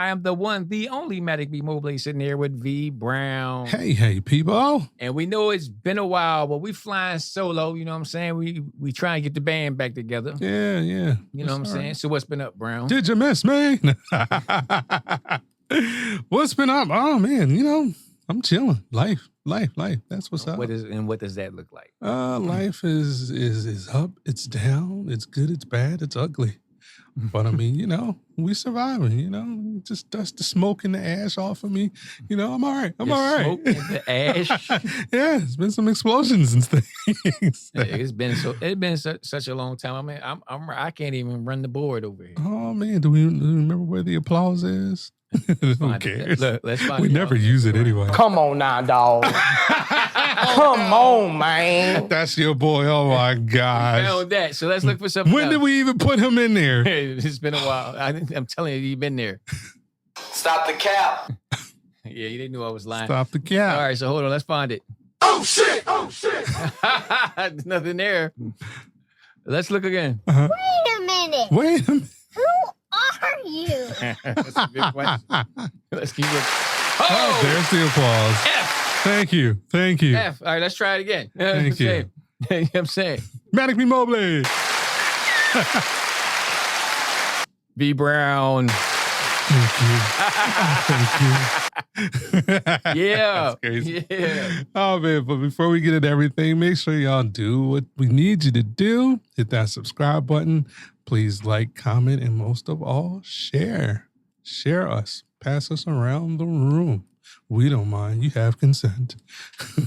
I am the one, the only Matic B. Mobley sitting here with V Brown. Hey, people. And we know it's been a while, but we flying solo. You know what I'm saying? We try and get the band back together. Yeah. You know what I'm saying? Right. So what's been up, Brown? Did you miss me? What's been up? Oh, man, I'm chilling. Life. That's what's up. What does that look like? Life is up, it's down, it's good, it's bad, it's ugly. But I mean, we surviving, just dust the smoke and the ash off of me. I'm all right. I'm all right. Smoke and the ash. Yeah, it's been some explosions and things. It's been such a long time. I mean, I can't even run the board over here. Oh man, do we remember where the applause is? Who cares? Look, let's find we never use it anyway. Come on now, dog. Come on, man. That's your boy. Oh my gosh. Found that. So let's look for something. When did we even put him in there? It's been a while. I'm telling you, you've been there. Stop the cap. Yeah, you didn't know I was lying. Stop the cap. All right, so hold on. Let's find it. Oh shit. There's nothing there. Let's look again. Wait a minute. Who are you? That's a good question. Let's keep looking. Oh, there's the applause. F. Thank you. F. All right, let's try it again. Thank you. You know what I'm saying? Matic B. Mobley. V Brown. Thank you. Yeah. That's crazy. Yeah. Oh, man. But before we get into everything, make sure y'all do what we need you to do. Hit that subscribe button. Please like, comment, and most of all, share. Share us. Pass us around the room. We don't mind. You have consent.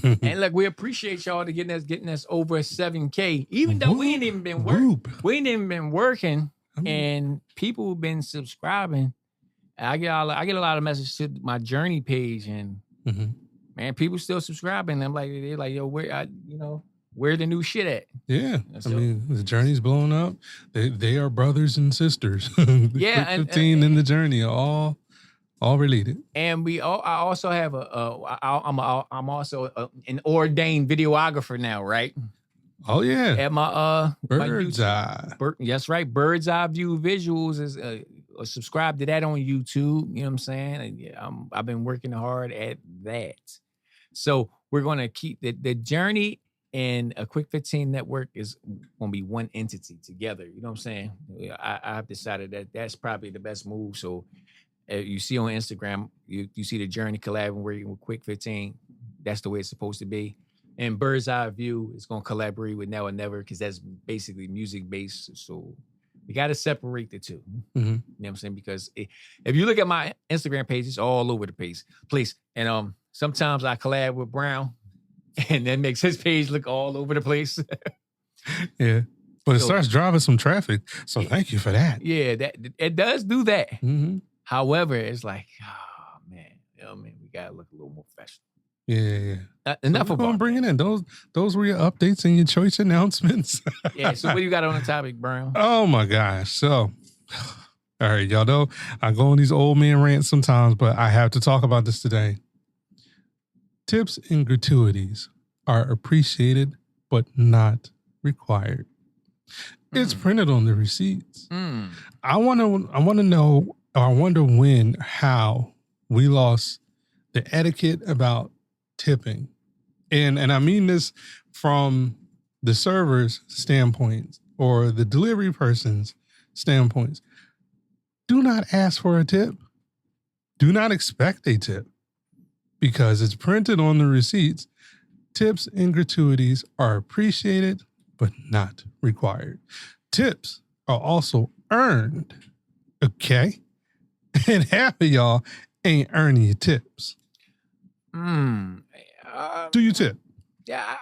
And look, we appreciate y'all to getting us over 7K. Even though we ain't even been working, and people have been subscribing. I get a lot of messages to my journey page, and man, people still subscribing. I'm like, they're like, yo, where the new shit at? Yeah, so, the journey's blown up. They are brothers and sisters. Yeah, and 15 in the journey are all related. And I also have I'm also an ordained videographer now, right? Oh yeah, at my Bird's Eye. That's right, Bird's Eye View Visuals is subscribe to that on YouTube. You know what I'm saying? And I've been working hard at that. So we're gonna keep the journey and a Quick 15 network is gonna be one entity together. You know what I'm saying? I've decided that that's probably the best move. So you see on Instagram, you see the journey collaborating with Quick 15. That's the way it's supposed to be. And Bird's Eye View is going to collaborate with Now or Never because that's basically music based. So we got to separate the two. You know what I'm saying? Because if you look at my Instagram page, it's all over the place. And sometimes I collab with Brown, and that makes his page look all over the place. Yeah. But it starts driving some traffic. So thank you for that. Yeah, it does do that. However, it's like, oh man, we got to look a little more professional. Yeah. Enough about I'm bringing in those were your updates and your choice announcements. Yeah. So what do you got on the topic, Brown? Oh my gosh. So, all right, y'all know I go on these old man rants sometimes, but I have to talk about this today. Tips and gratuities are appreciated, but not required. It's printed on the receipts. I want to know, or I wonder how we lost the etiquette about tipping. And I mean this from the server's standpoint or the delivery person's standpoints. Do not ask for a tip. Do not expect a tip because it's printed on the receipts. Tips and gratuities are appreciated, but not required. Tips are also earned, okay? And half of y'all ain't earning your tips. Do you tip? Yeah,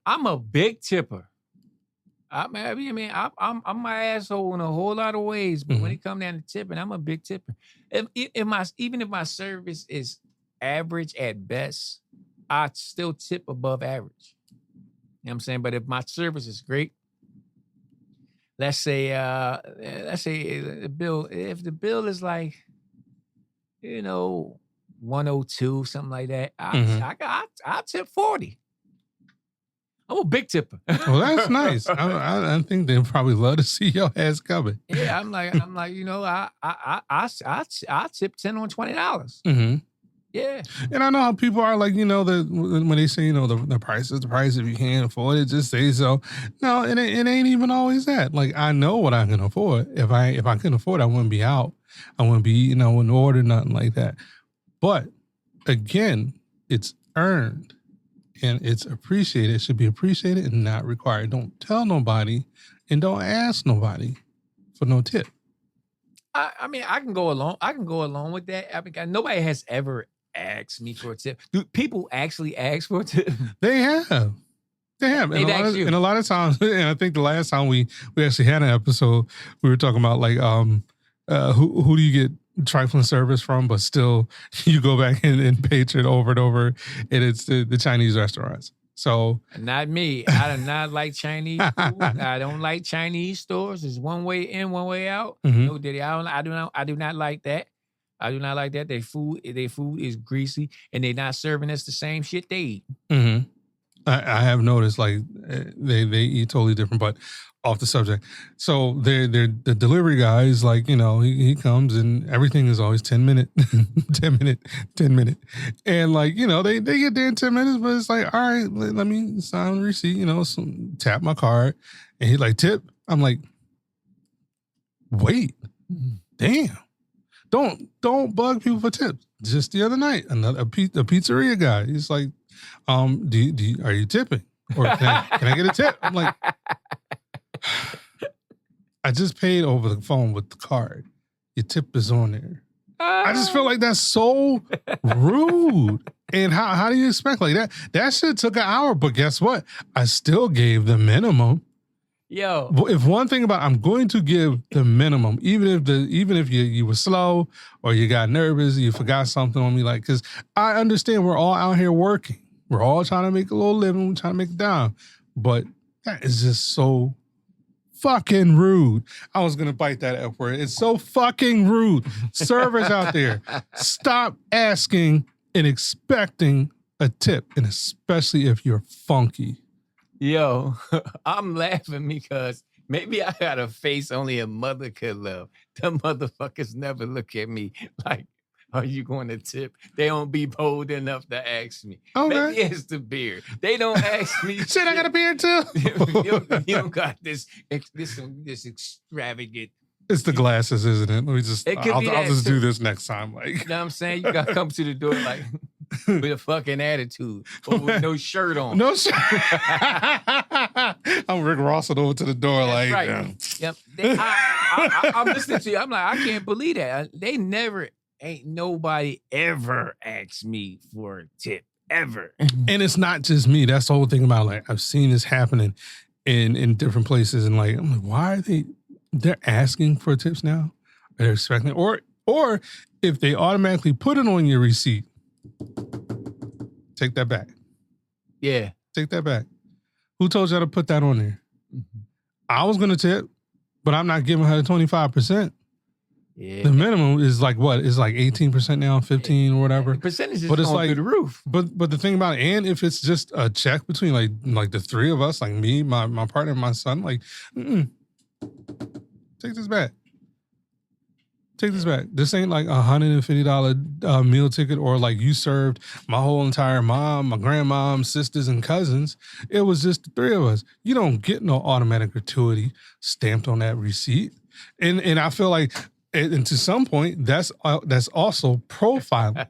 I'm a big tipper. I'm my asshole in a whole lot of ways, but when it comes down to tipping, I'm a big tipper. Even if my service is average at best, I still tip above average. You know what I'm saying? But if my service is great, let's say the bill, if the bill is like, 102, something like that, I tip 40. I'm a big tipper. Well, that's nice. I think they probably love to see your ass coming. Yeah, I'm like, you know, I tip 10 on $20. Mm-hmm. Yeah. And I know how people are like, you know, when they say, you know, the price is the price. If you can't afford it, just say so. No, it ain't even always that. Like, I know what I can afford. If I couldn't afford it, I wouldn't be out. I wouldn't be eating. I wouldn't order nothing like that. But again, it's earned and it's appreciated. It should be appreciated and not required. Don't tell nobody and don't ask nobody for no tip. I mean, I can go along with that. I mean, nobody has ever asked me for a tip. Do people actually ask for a tip? They have. And a lot of times, and I think the last time we actually had an episode, we were talking about like who do you get trifling service from, but still you go back and patron over and over, and it's the Chinese restaurants. So not me. I do not like Chinese food. I don't like Chinese stores. It's one way in, one way out. Mhm. No diddy. I do not like that. I do not like that. Their food is greasy, and they're not serving us the same shit they eat. Mm-hmm. I have noticed like they eat totally different, but off the subject. So they're the delivery guy is like, you know, he comes and everything is always 10 minute, 10 minute. And like, you know, they get there in 10 minutes, but it's like, all right, let me sign the receipt, you know, tap my card. And he's like, tip. I'm like, wait, damn. Don't bug people for tips. Just the other night, a pizzeria guy, he's like, are you tipping? Or can I get a tip? I'm like, I just paid over the phone with the card. Your tip is on there. I just feel like that's so rude. And how do you expect like that? That shit took an hour, but guess what? I still gave the minimum. Yo, If one thing about I'm going to give the minimum, even if you were slow or you got nervous, you forgot something on me, like, because I understand we're all out here working. We're all trying to make a little living, we're trying to make it down. But that is just so fucking rude. I was gonna bite that F word. It's so fucking rude. Servers out there, stop asking and expecting a tip, and especially if you're funky. Yo, I'm laughing because maybe I got a face only a mother could love. The motherfuckers never look at me like, are you going to tip? They don't be bold enough to ask me. Okay. Maybe it's the beard. They don't ask me. Shit, I got a beard too. you don't got this extravagant. It's the glasses, isn't it? Let me just. I'll just do this next time. Like, you know what I'm saying? You gotta come to the door like with a fucking attitude, or with no shirt on. No shirt. I'm Rick Rossing over to the door. That's like, right. yeah. Yep. I'm listening to you. I'm like, I can't believe that. Ain't nobody ever asked me for a tip ever. And it's not just me. That's the whole thing about like I've seen this happening in different places, and like I'm like, why are they're asking for tips now? Are they expecting, or if they automatically put it on your receipt, take that back. Yeah, take that back. Who told you to put that on there? Mm-hmm. I was gonna tip, but I'm not giving her 25%. Yeah. The minimum is like what? It's like 18% now, 15 or whatever. The percentage is but it's going like, through the roof. But the thing about it, and if it's just a check between like the three of us, like me, my partner, and my son, like, take this back. Take this back. This ain't like $150 meal ticket, or like you served my whole entire mom, my grandmom, sisters, and cousins. It was just the three of us. You don't get no automatic gratuity stamped on that receipt. And I feel like, and to some point, that's also profiling.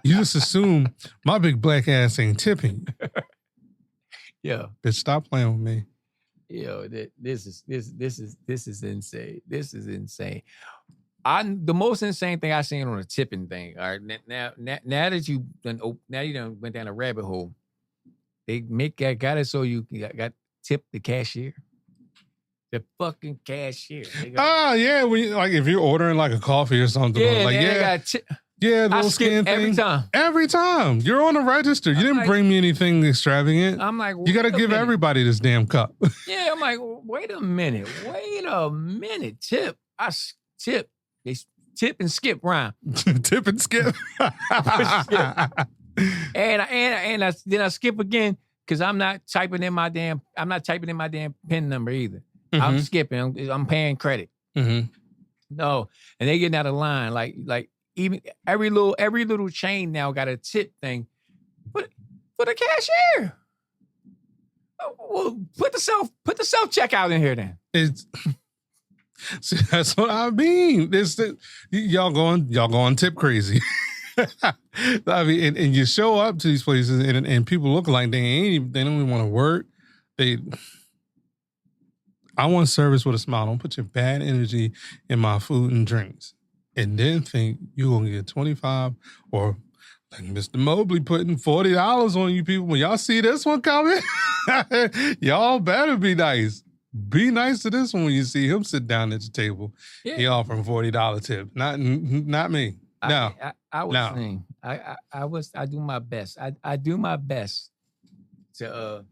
You just assume my big black ass ain't tipping. Yeah. Bitch, stop playing with me. Yo, this is insane. This is insane. The most insane thing I seen on a tipping thing. All right, now that you done went down a rabbit hole, they got it so you got tip the cashier. The fucking cashier. Yeah, if you're ordering like a coffee or something, the little scan thing. Every time you're on the register, you didn't bring me anything extravagant. I'm like, you got to give everybody this damn cup. Yeah, I'm like, wait a minute, tip. I tip. They tip and skip rhyme. Tip and skip. And then I skip again. because I'm not typing in my damn PIN number either. I'm skipping. I'm paying credit. Mm-hmm. No, and they getting out of line. Like even every little chain now got a tip thing. But for the cashier, well, put the self checkout in here then. It's see, that's what I mean. Y'all going tip crazy. I mean, and you show up to these places and people look like they don't even want to work. I want service with a smile. Don't put your bad energy in my food and drinks. And then think you're going to get 25 or like Mr. Mobley putting $40 on you people. When y'all see this one coming, y'all better be nice. Be nice to this one when you see him sit down at the table. Yeah. He offering $40 tip. Not me. No. I was saying, I do my best. I do my best to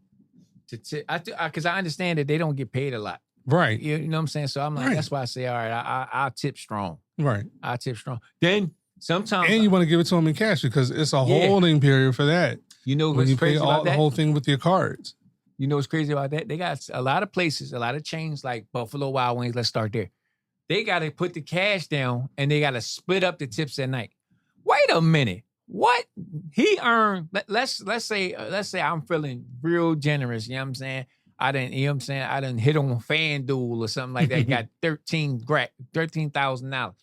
tip, because I understand that they don't get paid a lot. Right. You know what I'm saying? So I'm like, that's why I say, all right, I'll tip strong. Right. I'll tip strong. Then sometimes. And you want to give it to them in cash because it's a holding period for that. You know what's crazy about that? The whole thing with your cards. You know what's crazy about that? They got a lot of places, a lot of chains like Buffalo Wild Wings. Let's start there. They got to put the cash down and they got to split up the tips at night. Wait a minute. What he earned? Let's say I'm feeling real generous. You know what I'm saying? I didn't hit on FanDuel or something like that. Got $13,000. You know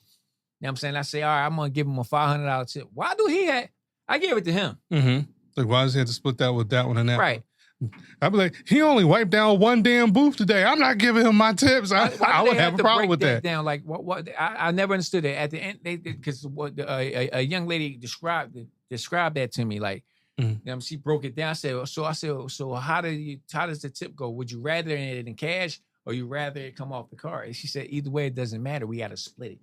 what I'm saying? I say, all right, I'm gonna give him a $500 tip. Why do he have? I gave it to him. Mm-hmm. Like, why does he have to split that with that one and that? Right. One? I'd be like, he only wiped down one damn booth today. I'm not giving him my tips. I would have a problem with that. Down like what? I never understood it. At the end, because what a young lady described that to me, like, you know, she broke it down. I said, so how does the tip go? Would you rather it in cash or you rather it come off the card? And she said, either way, it doesn't matter. We got to split it.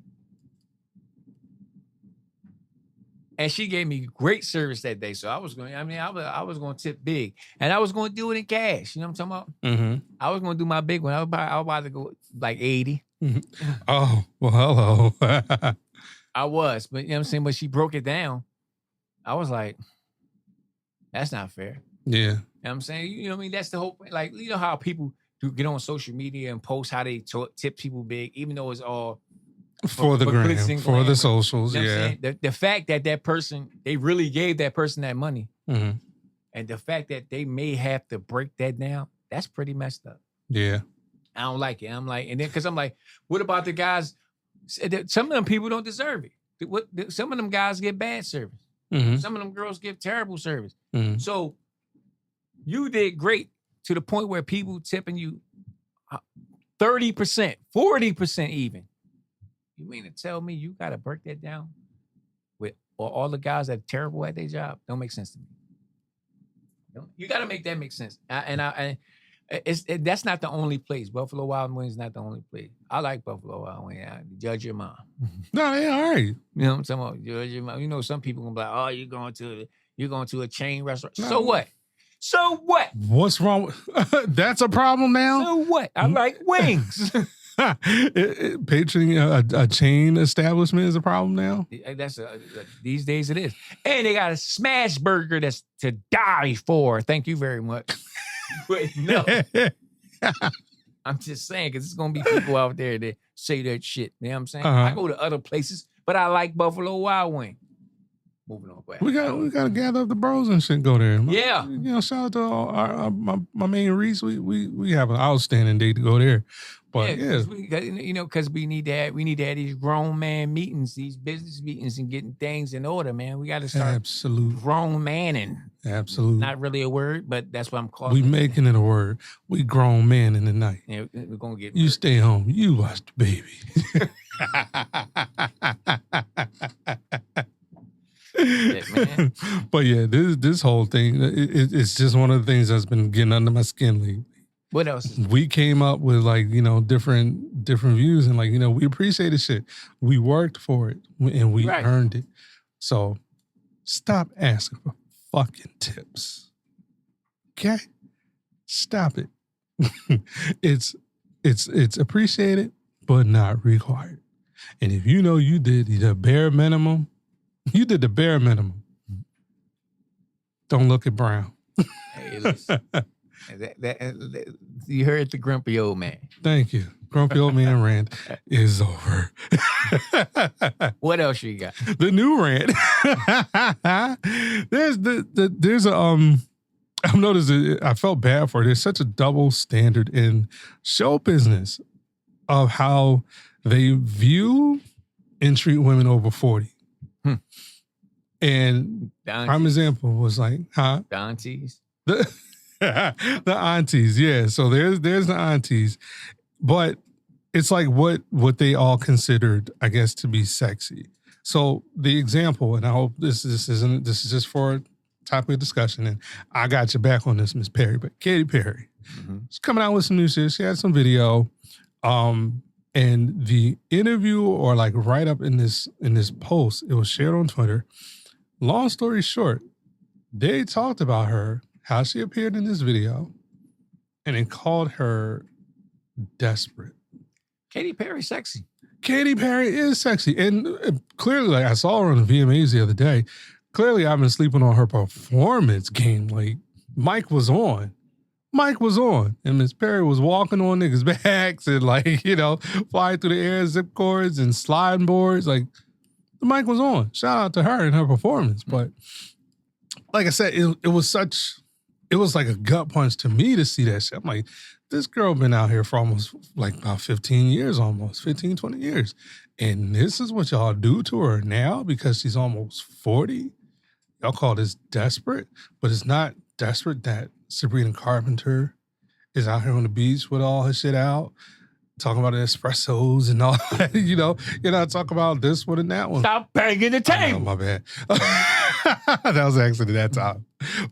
And she gave me great service that day. So I was going to tip big. And I was going to do it in cash. You know what I'm talking about? Mm-hmm. I was going to do my big one. I was about to go like 80. Mm-hmm. Oh, well, hello. I was. But you know what I'm saying? But she broke it down. I was like, that's not fair. Yeah. You know what I'm saying? You know what I mean? That's the whole point. Like, you know how people do get on social media and post how they tip people big, even though it's all for the gram, for the socials. You know yeah. what I'm saying? The fact that person, they really gave that person that money. Mm-hmm. And the fact that they may have to break that down, that's pretty messed up. Yeah. I don't like it. I'm like, and then because I'm like, what about the guys? Some of them people don't deserve it. Some of them guys get bad service. Mm-hmm. Some of them girls give terrible service. Mm-hmm. So you did great to the point where people tipping you 30%, 40% even. You mean to tell me you got to break that down with all the guys that are terrible at their job? Don't make sense to me. You got to make that make sense. That's not the only place. Buffalo Wild Wings is not the only place. I like Buffalo Wild Wings. Judge your mom. No, yeah, all right. You know what I'm talking about? Judge your mom. You know, some people gonna be like, oh, you're going to a chain restaurant. No. So what? So what? What's wrong? That's a problem now? So what? I like wings. Patroning a chain establishment is a problem now? That's these days it is. And they got a smash burger that's to die for. Thank you very much. But no. I'm just saying, because there's going to be people out there that say that shit. You know what I'm saying? I go to other places, but I like Buffalo Wild Wings. Moving on. We got to gather up the bros and shit. Go there. Yeah. You know, shout out to my man Reese. We have an outstanding day to go there. But yeah, because we need to have these grown man meetings, these business meetings, and getting things in order, man. We got to start grown manning. Absolutely. Not really a word, but that's what I'm calling we it. We making it a word. We grown man in the night. Yeah, we're gonna get. You stay home. You watch the baby. Man. But yeah, this whole thing, it's just one of the things that's been getting under my skin lately. What else? We came up with different views and we appreciate the shit. We worked for it and we earned it. So stop asking for fucking tips. Okay? Stop it. It's appreciated, but not required. And if you know you did the bare minimum, don't look at brown. Hey, listen. You heard the grumpy old man. Thank you. Grumpy old man rant is over. What else you got? The new rant. there's I've noticed that I felt bad for it. There's such a double standard in show business of how they view and treat women over 40. And prime example was like, The aunties. The aunties, yeah. So there's the aunties. But it's like what they all considered, I guess, to be sexy. So the example, and I hope this is just for topic of discussion, and I got your back on this, Miss Perry, but Katy Perry. She's coming out with some new shit. She had some video. And the interview, or like right up in this post, it was shared on Twitter. Long story short, they talked about her, how she appeared in this video, and it called her desperate. Katy Perry's sexy. Katy Perry is sexy. And clearly, like I saw her on the VMAs the other day. Clearly, I've been sleeping on her performance game. Like, Mike was on. And Miss Perry was walking on niggas' backs and, like, you know, flying through the air, zip cords and sliding boards. Like, the mic was on. Shout out to her and her performance. But like I said, it was like a gut punch to me to see that shit. I'm like, this girl been out here for almost like about 15 years, 20 years. And this is what y'all do to her now because she's almost 40? Y'all call this desperate? But it's not desperate that Sabrina Carpenter is out here on the beach with all her shit out, talking about the espressos and all that. You know, you're not talking about this one and that one. Stop banging the table. Oh, my bad. That was actually that time.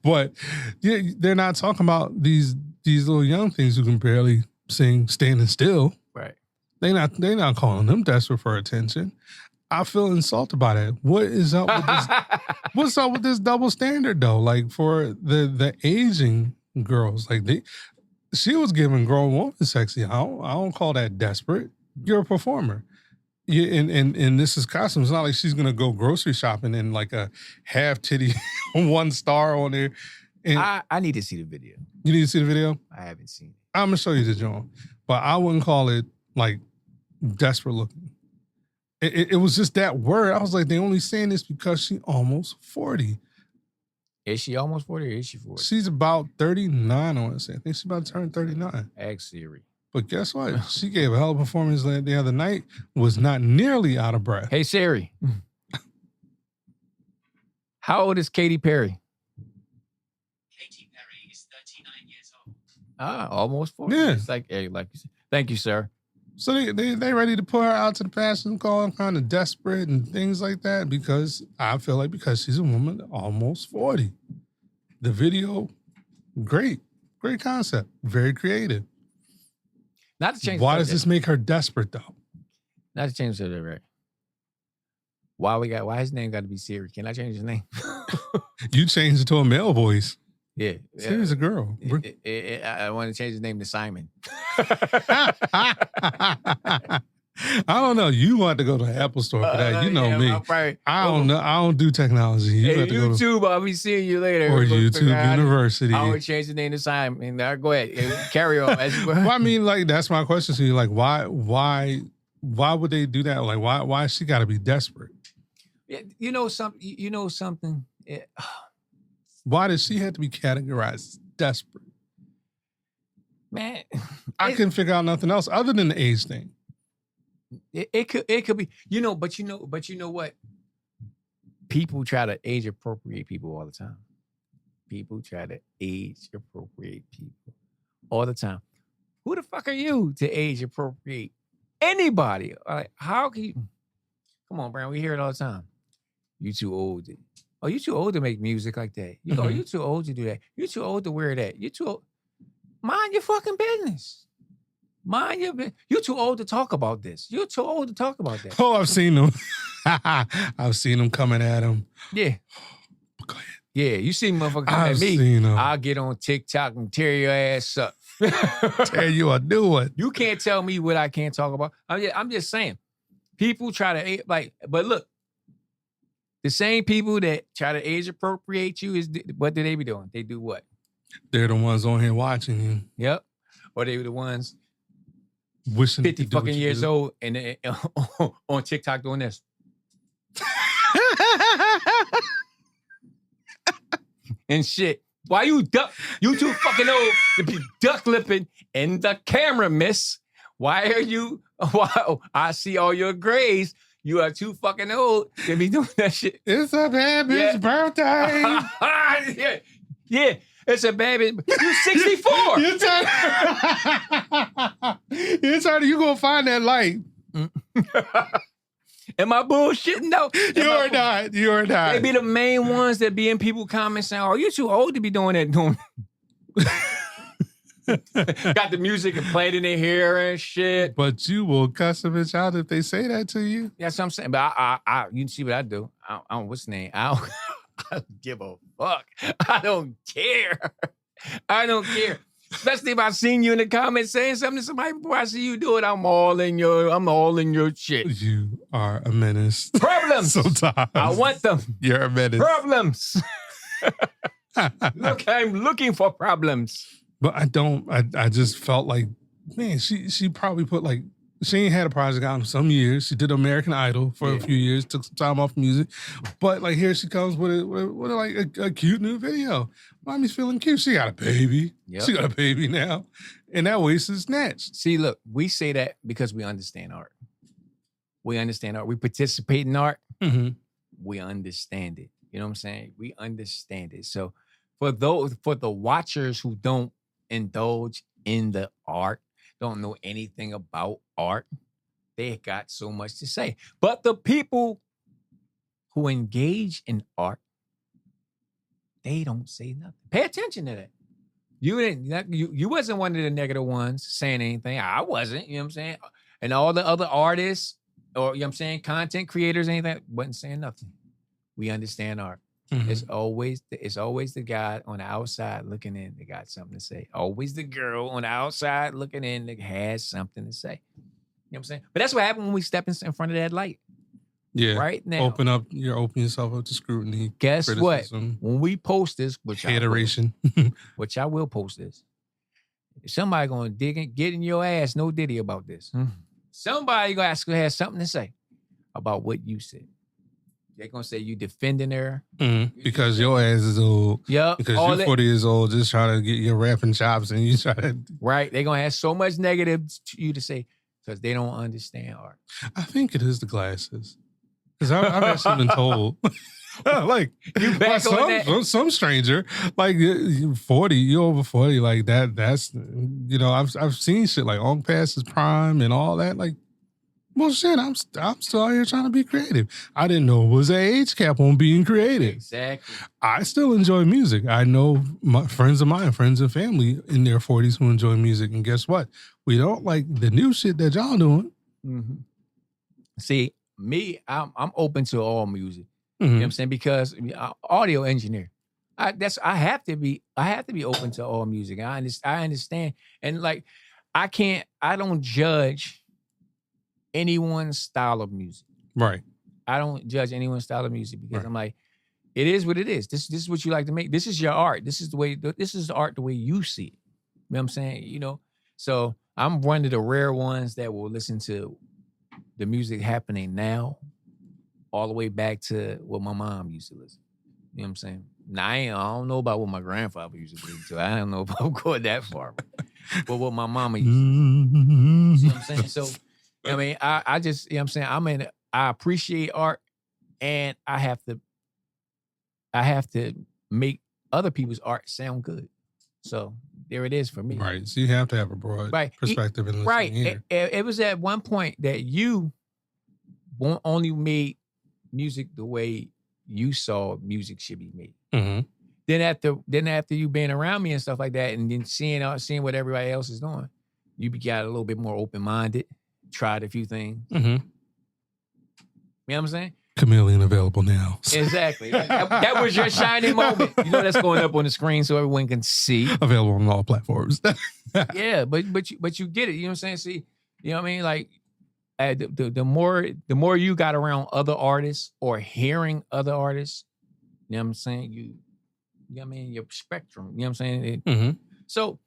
But yeah, they're not talking about these little young things who can barely sing standing still. Right. They're not calling them desperate for attention. I feel insulted by that. What is up with this? What's up with this double standard though? Like for the aging girls, like she was giving grown woman sexy. I don't call that desperate. You're a performer. And this is costume. It's not like she's gonna go grocery shopping in like a half titty 1 star on there. And I need to see the video. You need to see the video? I haven't seen it. I'm gonna show you the joint, but I wouldn't call it like desperate looking. It was just that word. I was like, they only saying this because she almost 40. Is she almost 40 or is she 40? She's about 39, I want to say. I think she's about to turn 39. Ask Siri. But guess what? She gave a hell of a performance the other night, was not nearly out of breath. Hey, Siri. How old is Katy Perry? Katy Perry is 39 years old. Almost 40. Yeah. It's like you said. Thank you, sir. So they ready to put her out to the passion, call her kind of desperate and things like that because I feel like because she's a woman almost 40. The video, great concept, very creative. Not to change. Why does this make her desperate though? Not to change the subject, right? Why his name got to be Siri? Can I change his name? You changed it to a male voice. Yeah. Siri's a girl. I want to change his name to Simon. I don't know. You want to go to the Apple store for that. You know me. I don't know. I don't do technology. You have to go to YouTube, I'll be seeing you later. or YouTube University. I would change the name to Simon. Go ahead. Carry on. Well, I mean, like, that's my question to you. Like, why would they do that? Like, why she got to be desperate? You know something? Why does she have to be categorized as desperate? Man, I couldn't figure out nothing else other than the age thing. It could be, but you know what? People try to age appropriate people all the time. People try to age appropriate people all the time. Who the fuck are you to age appropriate anybody? Like, how can you? Come on, Brown. We hear it all the time. You too old. Oh, you too old to make music like that. You go, you too old to do that. You too old to wear that. You too old. Mind your fucking business. Mind your business. You too old to talk about this. You're too old to talk about that. Oh, I've seen them. I've seen them coming at him. Yeah. Go ahead. Yeah, you see motherfuckers coming I've at me. seen them. I'll get on TikTok and tear your ass up. Tell you a new one. You can't tell me what I can't talk about. I'm just saying. People try to but look, the same people that try to age appropriate you what do they be doing? They do what? They're the ones on here watching you, Yep. Or they were the ones wishing 50 they could do what fucking you years do. old and they, on TikTok doing this. And shit. Why you too fucking old to be duck lipping in the camera, miss. Why are you? Wow, I see all your grays. You are too fucking old to be doing that shit. It's a bad bitch birthday. yeah, it's a bad bitch. You 64. You gonna find that light. Am I bullshitting though? You're not. You're not. They be the main ones that be in people comments saying, "Oh, you're too old to be doing that." Got the music and played in their hair and shit. But you will cuss a bitch out if they say that to you. That's what I'm saying. But I you see what I do. I don't what's the name? I don't give a fuck. I don't care. I don't care. Especially if I seen you in the comments saying something to somebody before I see you do it. I'm all in your shit. You are a menace. Problems. Sometimes. I want them. You're a menace. Problems. Look, I'm looking for problems. But I just felt like, man, she probably put like, she ain't had a project out in some years. She did American Idol for a few years, took some time off music. But like here she comes with like a cute new video. Mommy's feeling cute. She got a baby. Yep. She got a baby now. And that waist is snatched. See, look, we say that because we understand art. We understand art. We participate in art. Mm-hmm. We understand it. You know what I'm saying? We understand it. So for the watchers who don't indulge in the art, don't know anything about art, they got so much to say. But the people who engage in art, they don't say nothing. Pay attention to that. You wasn't one of the negative ones saying anything. I wasn't, you know what I'm saying? And all the other artists or, you know what I'm saying, content creators, anything, wasn't saying nothing. We understand art. Mm-hmm. It's always the guy on the outside looking in that got something to say. Always the girl on the outside looking in that has something to say. You know what I'm saying? But that's what happened when we step in front of that light. Yeah. Right now. Open yourself up to scrutiny. Guess what? criticism, When we post this, which hateration. I will post this. If somebody gonna get in your ass, no diddy about this. Somebody gonna have something to say about what you said. They're gonna say you defending her. Mm-hmm. Because your ass is old. Yep. Because you're 40 years old, just trying to get your rapping chops and you try to... Right. They're gonna have so much negative to you to say because they don't understand art. I think it is the glasses. Because I've actually been told... like You back on that? some stranger, like 40, you over 40, like that's, you know, I've seen shit like on past his prime and all that. Like, well, shit, I'm still out here trying to be creative. I didn't know it was an age cap on being creative. Exactly. I still enjoy music. I know my friends of mine, friends and family in their 40s who enjoy music. And guess what? We don't like the new shit that y'all doing. Mm-hmm. See, me, I'm open to all music. Mm-hmm. You know what I'm saying? Because I'm audio engineer. I have to be open to all music. I understand. And like I don't judge anyone's style of music. Right. I don't judge anyone's style of music because I'm like, it is what it is. This is what you like to make. This is your art. This is the art the way you see it. You know what I'm saying? You know, so I'm one of the rare ones that will listen to the music happening now all the way back to what my mom used to listen. You know what I'm saying? Now, I don't know about what my grandfather used to listen to. I don't know if I'm going that far. But what my mama used to listen to. You know what I'm saying? So, I mean, I just, you know what I'm saying? I appreciate art and I have to make other people's art sound good. So there it is for me. Right. So you have to have a broad perspective in listening here. It was at one point that you only made music the way you saw music should be made. Mm-hmm. Then after you being around me and stuff like that, and then seeing what everybody else is doing, you got a little bit more open-minded, tried a few things. Mm-hmm. You know what I'm saying? Chameleon available now. Exactly. that was your shining moment. You know that's going up on the screen so everyone can see. Available on all platforms. Yeah, but you get it. You know what I'm saying? See, you know what I mean? Like the more you got around other artists or hearing other artists, you know what I'm saying? you know what I mean, your spectrum. You know what I'm saying? Mhm. So,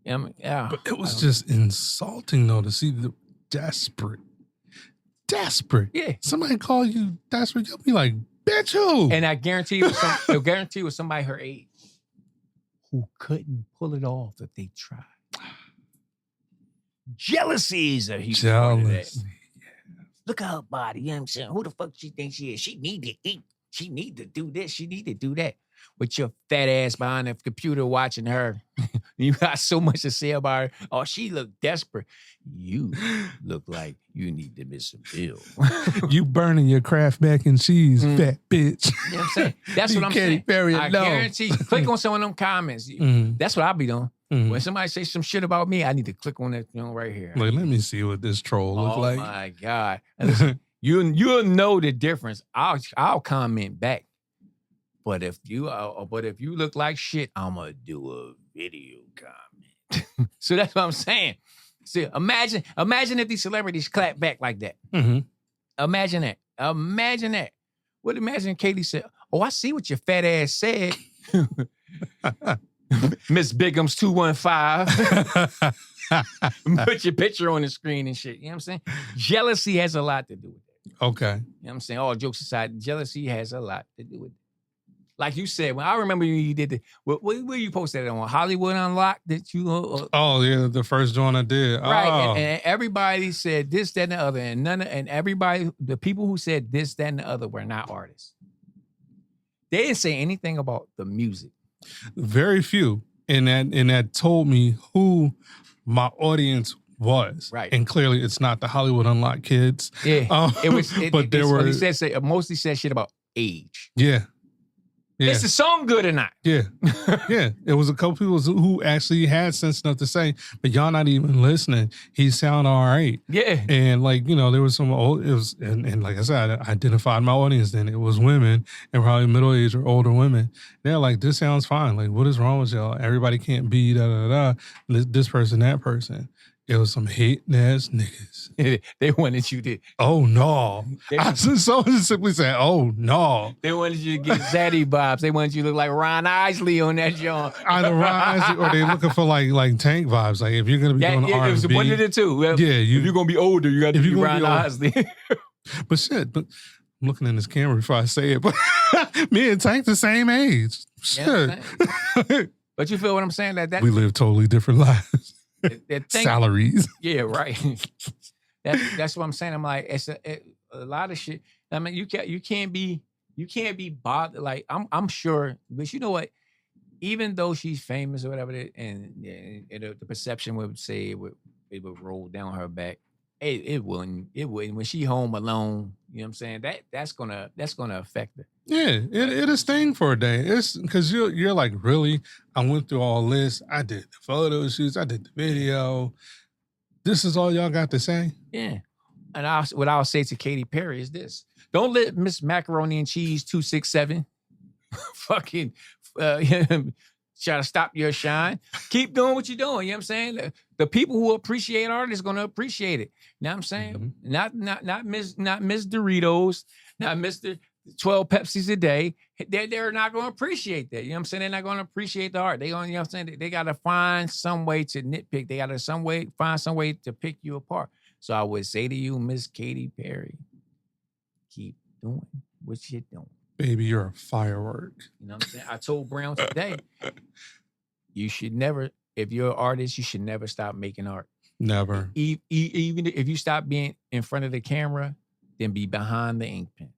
yeah. But it was just insulting though to see the desperate. Yeah. Somebody call you desperate, you'll be like, bitch, who? And I guarantee you, it was somebody her age who couldn't pull it off if they tried. Jealousy is a huge part of that. Jealousy. Look at her body. You know what I'm saying? Who the fuck she thinks she is? She need to eat. She need to do this. She need to do that. With your fat ass behind the computer watching her. You got so much to say about her. Oh, she look desperate. You look like you need to miss a bill. You burning your Kraft mac and cheese, fat bitch. You know what I'm saying? That's what I'm Katy saying. Perry, I no. guarantee you. Click on some of them comments. Mhm. That's what I'll be doing. Mhm. When somebody say some shit about me, I need to click on that right here. Like, let me see what this troll look like. Oh my God. And listen, you'll know the difference. I'll comment back. But if you look like shit, I'm gonna do a video comment. So that's what I'm saying. See, imagine if these celebrities clap back like that. Mhm. Imagine that. Imagine that. What imagine Katy said, "Oh, I see what your fat ass said." Miss Bigums 215. Put your picture on the screen and shit. You know what I'm saying? Jealousy has a lot to do with it. Okay. You know what I'm saying? All jokes aside, jealousy has a lot to do with it. Like you said, when I remember you did where you posted that on Hollywood Unlocked that you Oh yeah, the first joint I did. right, Oh. and everybody said this, that, and the other, and everybody, the people who said this, that, and the other were not artists. They didn't say anything about the music. Very few. And that told me who my audience was. Right. And clearly it's not the Hollywood Unlocked kids. Yeah, but there were mostly said shit about age. Yeah. Yeah. Is the song good or not? Yeah. Yeah. It was a couple people who actually had sense enough to say, but y'all not even listening. He sound all right. Yeah. And like, you know, there was some old, it was, and like I said, I identified my audience then. It was women and probably middle-aged or older women. They're like, this sounds fine. Like, what is wrong with y'all? Everybody can't be this person, that person. It was some hating ass niggas. They wanted you to. Oh no! They, I just so simply said, "Oh no!" They wanted you to get zaddy vibes. They wanted you to look like Ron Isley on that joint. Either Ron Isley or they looking for like Tank vibes. Like if you're gonna be doing it was R&B, one of the two. Well, yeah, if you're gonna be older, you got to be Ron Isley. But shit, but I'm looking in this camera before I say it. But me and Tank the same age. Shit. Yeah, but you feel what I'm saying? That we live totally different lives. Salaries. Yeah, right. That's what I'm saying. I'm like, it's a lot of shit. I mean, you can't be bothered. Like I'm sure, but you know what? Even though she's famous or whatever, and the perception would say it would roll down her back. It wouldn't. When she home alone, you know what I'm saying? That's gonna affect her. Yeah, it'll sting for a day. It's because you're like, really? I went through all this. I did the photo shoots. I did the video. This is all y'all got to say? Yeah. And what I'll say to Katy Perry is this: don't let Miss Macaroni and Cheese 267 fucking try to stop your shine. Keep doing what you're doing. You know what I'm saying? The people who appreciate art is going to appreciate it. You know what I'm saying? Mm-hmm. Not Miss Doritos, not Mr. 12 Pepsis a day. They're not going to appreciate that. You know what I'm saying? They're not going to appreciate the art. They going, you know what I'm saying? They got to find some way to nitpick. They got to find some way to pick you apart. So I would say to you, Miss Katy Perry, keep doing what you're doing. Baby, you're a firework. You know what I'm saying? I told Brown today, you should never, if you're an artist, you should never stop making art. Never. Even if you stop being in front of the camera, then be behind the ink pen.